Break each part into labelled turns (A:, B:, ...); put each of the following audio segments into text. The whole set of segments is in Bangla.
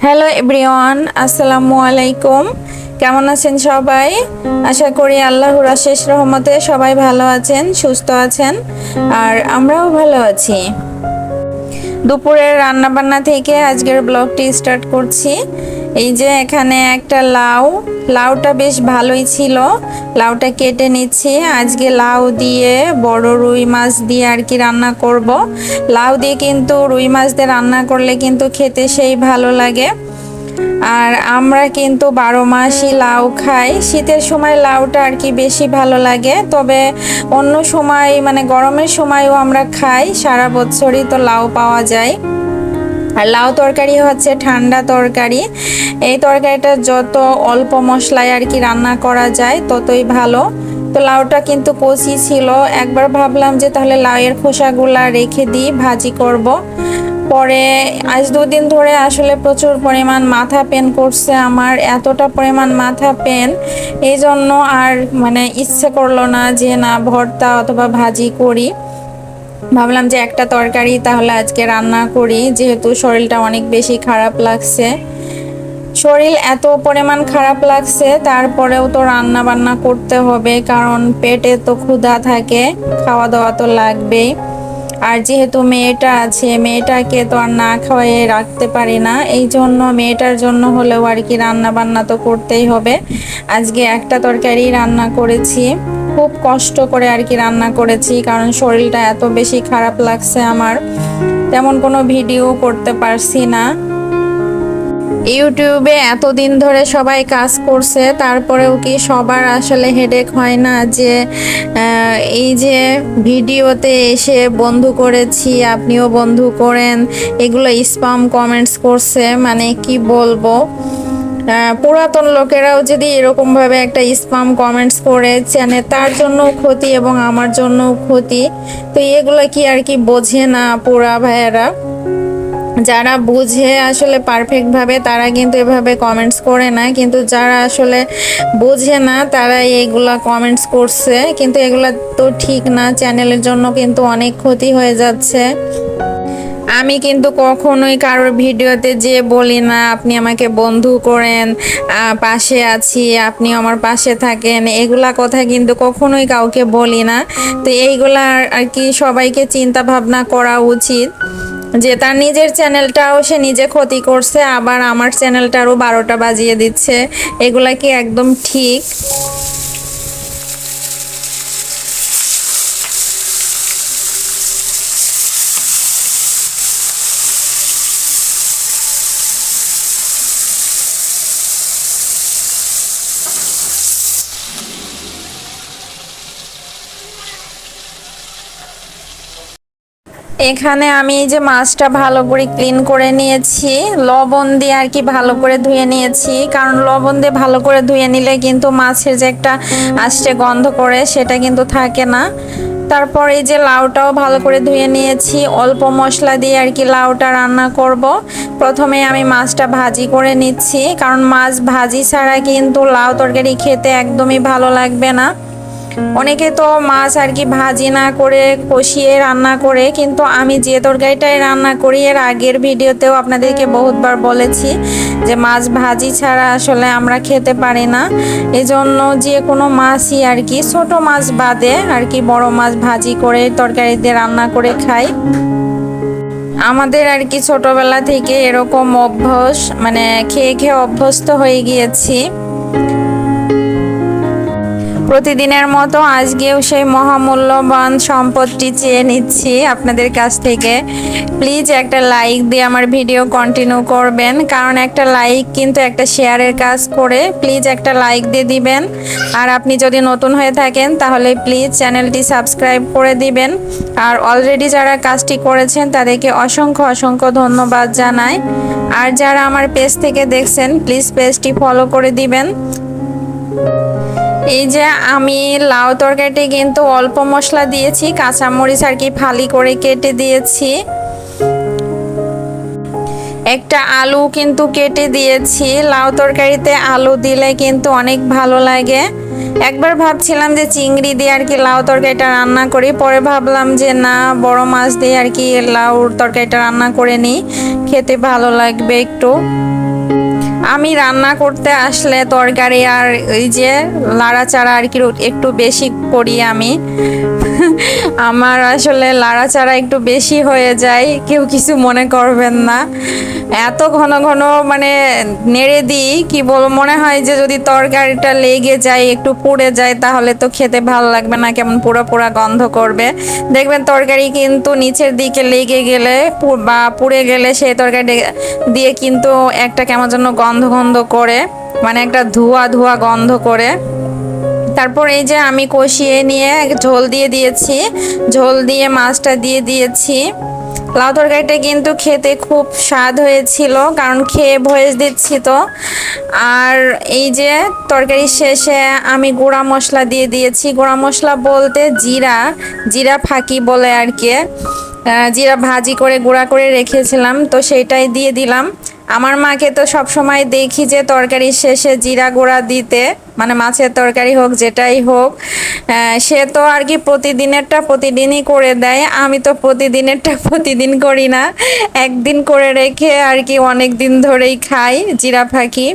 A: হ্যালো এভরিওয়ান, আসসালামু আলাইকুম। কেমন আছেন সবাই? আশা করি আল্লাহর অশেষ রহমতে সবাই ভালো আছেন, সুস্থ আছেন, আর আমরাও ভালো আছি। দুপুরের রান্নাবান্না থেকে আজকের ব্লগটি স্টার্ট করছি। এই যে এখানে একটা লাউটা বেশ ভালোই ছিল, লাউটা কেটে নিচ্ছি। আজকে লাউ দিয়ে বড় রুই মাছ দিয়ে আর কি রান্না করব। লাউ দিয়ে কিন্তু রুই মাছ দিয়ে রান্না করলে কিন্তু খেতে সেই ভালো লাগে। আর আমরা কিন্তু 12 মাসই লাউ খাই। শীতের সময় লাউটা আর কি বেশি ভালো লাগে, তবে অন্য সময় মানে গরমের সময়ও আমরা খাই। সারা বছরই তো লাউ পাওয়া যায়। আর লাউ তরকারি হচ্ছে ঠান্ডা তরকারি। এই তরকারিটা যত অল্প মশলায় আর কি রান্না করা যায় ততই ভালো। তো লাউটা কিন্তু কচি ছিল। একবার ভাবলাম যে তাহলে লাউয়ের খোসাগুলা রেখে দিই, ভাজি করব। পরে আজ দুদিন ধরে আসলে প্রচুর পরিমাণ মাথা পেন করছে আমার, এতটা পরিমাণ মাথা পেন, এই জন্য আর মানে ইচ্ছে করলো না যে না ভর্তা অথবা ভাজি করি। ভাবলাম যে একটা তরকারি তাহলে আজকে রান্না করি, যেহেতু শরীরটা অনেক বেশি খারাপ লাগছে। শরীর এত পরিমাণ খারাপ লাগছে, তারপরেও তো রান্না বান্না করতে হবে, কারণ পেটে তো ক্ষুধা থাকে, খাওয়া দাওয়া তো লাগবেই। আর যেহেতু মেয়েটা আছে, মেয়েটাকে তো আর না খাওয়াইয়ে রাখতে পারি না, এই জন্য মেয়েটার জন্য হলেও আর কি রান্না বান্না তো করতেই হবে। আজকে একটা তরকারি রান্না করেছি, খুব কষ্ট করে আর কি রান্না করেছি, কারণ শরীরটা এত বেশি খারাপ লাগছে আমার, তেমন কোনো ভিডিও করতে পারছি না। ইউটিউবে এতদিন ধরে সবাই কাজ করছে, তারপরেও কি সবার আসলে হেডেক হয় না যে এই যে ভিডিওতে এসে বন্ধু করেছি, আপনিও বন্ধু করেন, এগুলো স্প্যাম কমেন্টস করছে, মানে কি বলবো। পুরাতন লোকেরাও যদি এরকমভাবে একটা স্প্যাম কমেন্টস করে চ্যানেল, তার জন্য ক্ষতি এবং আমার জন্য ক্ষতি। তো এগুলো কি আর কি বোঝে না পুরা ভাইয়েরা। যারা বুঝে আসলে পারফেক্টভাবে তারা কিন্তু এভাবে কমেন্টস করে না, কিন্তু যারা আসলে বোঝে না তারা এইগুলা কমেন্টস করছে, কিন্তু এগুলা তো ঠিক না, চ্যানেলের জন্য কিন্তু অনেক ক্ষতি হয়ে যাচ্ছে। আমি কিন্তু কখনোই কারোর ভিডিওতে যে বলি না আপনি আমাকে বন্ধু করেন, পাশে আছি, আপনি আমার পাশে থাকেন, এগুলা কথা কিন্তু কখনোই কাউকে বলি না। তো এইগুলা আর কি সবাইকে চিন্তা ভাবনা করা উচিত যে তার নিজের চ্যানেলটাও সে নিজে ক্ষতি করছে, আবার আমার চ্যানেলটারও 12টা বাজিয়ে দিচ্ছে। এগুলা কি একদম ঠিক? এখানে আমি এই যে মাছটা ভালো করে ক্লিন করে নিয়েছি, লবণ দিয়ে আর কি ভালো করে ধুয়ে নিয়েছি, কারণ লবণ দিয়ে ভালো করে ধুয়ে নিলে কিন্তু মাছের যে একটা আষ্টে গন্ধ করে সেটা কিন্তু থাকে না। তারপর এই যে লাউটাও ভালো করে ধুয়ে নিয়েছি, অল্প মশলা দিয়ে আর কি লাউটা রান্না করব। প্রথমে আমি মাছটা ভাজি করে নিচ্ছি, কারণ মাছ ভাজি ছাড়া কিন্তু লাউ তরকারি খেতে একদমই ভালো লাগবে না। অনেকে তো মাছ আর কি ভাজি না করে কষিয়ে রান্না করে, কিন্তু আমি যে তরকারিটাই রান্না করি এর আগের ভিডিওতেও আপনাদেরকে বহুতবার বলেছি যে মাছ ভাজি ছাড়া আসলে আমরা খেতে পারি না। এজন্য যে কোনো মাছই আর কি, ছোট মাছ বাদে আর কি বড় মাছ ভাজি করে তরকারিতে রান্না করে খাই। আমাদের আর কি ছোটবেলা থেকে এরকম অভ্যাস, মানে খেয়ে খেয়ে অভ্যস্ত হয়ে গিয়েছি। প্রতিদিনের মতো আজকেও সেই মহামূল্যবান সম্পদটি চেয়ে নিচ্ছি আপনাদের কাছ থেকে। প্লিজ একটা লাইক দিয়ে আমার ভিডিও কন্টিনিউ করবেন, কারণ একটা লাইক কিন্তু একটা শেয়ারের কাজ করে। প্লিজ একটা লাইক দিয়ে দিবেন। আর আপনি যদি নতুন হয়ে থাকেন তাহলে প্লিজ চ্যানেলটি সাবস্ক্রাইব করে দিবেন। আর অলরেডি যারা কাজটি করেছেন তাদেরকে অসংখ্য অসংখ্য ধন্যবাদ জানাই। আর যারা আমার পেজ থেকে দেখছেন প্লিজ পেজটি ফলো করে দিবেন। এই যে আমি লাউ তরকারিতে কিন্তু অল্প মশলা দিয়েছি, কাঁচামরিচ আর কি ফালি করে কেটে দিয়েছি, একটা আলু কিন্তু কেটে দিয়েছি। লাউ তরকারিতে আলু দিলে কিন্তু অনেক ভালো লাগে। একবার ভাবছিলাম যে চিংড়ি দিয়ে আর কি লাউ তরকারিটা রান্না করি, পরে ভাবলাম যে না, বড় মাছ দিয়ে আর কি লাউর তরকারিটা রান্না করে নিই, খেতে ভালো লাগবে একটু। আমি রান্না করতে আসলে তরকারি আর ওই যে লাড়াচাড়া আর কি একটু বেশি করি আমি। আমার আসলে লাড়াচাড়া একটু বেশি হয়ে যায়, কেউ কিছু মনে করবেন না। এত ঘন ঘন মানে নেড়ে দিই, কি বলবো, মনে হয় যে যদি তরকারিটা লেগে যায়, একটু পুড়ে যায়, তাহলে তো খেতে ভালো লাগবে না, কেমন পোড়া পোড়া গন্ধ করবে। দেখবেন তরকারি কিন্তু নিচের দিকে লেগে গেলে বা পুড়ে গেলে সেই তরকারি দিয়ে কিন্তু একটা কেমন যেন গন্ধ গন্ধ করে, মানে একটা ধোঁয়া ধোঁয়া গন্ধ করে। তারপর এই যে আমি কষিয়ে নিয়ে ঝোল দিয়ে দিয়েছি, ঝোল দিয়ে মাছটা দিয়ে দিয়েছি। লাউ তরকারিটা কিন্তু খেতে খুব স্বাদ হয়েছিল, কারণ খেয়ে ভয়েস দিচ্ছি তো। আর এই যে তরকারির শেষে আমি গুঁড়া মশলা দিয়ে দিয়েছি, গুঁড়া মশলা বলতে জিরা, জিরা ফাঁকি বলে আর কি। জিরা ভাজি করে গুঁড়া করে রেখেছিলাম, তো সেইটাই দিয়ে দিলাম। আমার মাকে তো সব সময় দেখি যে তরকারির শেষে জিরা গুঁড়া দিতে, মানে মাছের তরকারি হোক যেটাই হোক। সে তো আর কি প্রতিদিনেরটা প্রতিদিনই করে দেয়, আমি তো প্রতিদিনেরটা প্রতিদিন করি না, একদিন করে রেখে আর কি অনেক দিন ধরেই খাই জিরা ফাঁকি।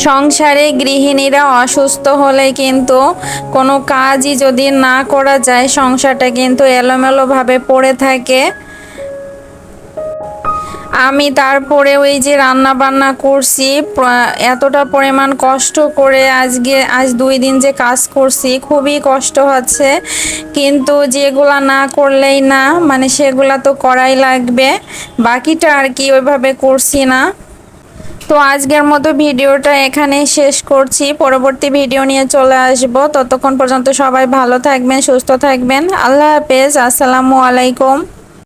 A: সংসারে গৃহিণীরা অসুস্থ হলে কিন্তু কোনো কাজই যদি না করা যায়, সংসারটা কিন্তু এলোমেলোভাবে পড়ে থাকে। আমি তারপরে ওই যে রান্না বান্না করছি, এতটা পরিমাণ কষ্ট করে আজ 2 দিন যে কাজ করছি, খুবই কষ্ট হচ্ছে, কিন্তু যেগুলা না করলেই না, মানে সেগুলা তো করাই লাগবে। বাকিটা আর কি ওইভাবে করছি না। তো আজকের মতো ভিডিওটা এখানেই শেষ করছি, পরবর্তী ভিডিও নিয়ে চলে আসব। ততক্ষণ পর্যন্ত সবাই ভালো থাকবেন, সুস্থ থাকবেন। আল্লাহ হাফেজ, আসসালামু আলাইকুম।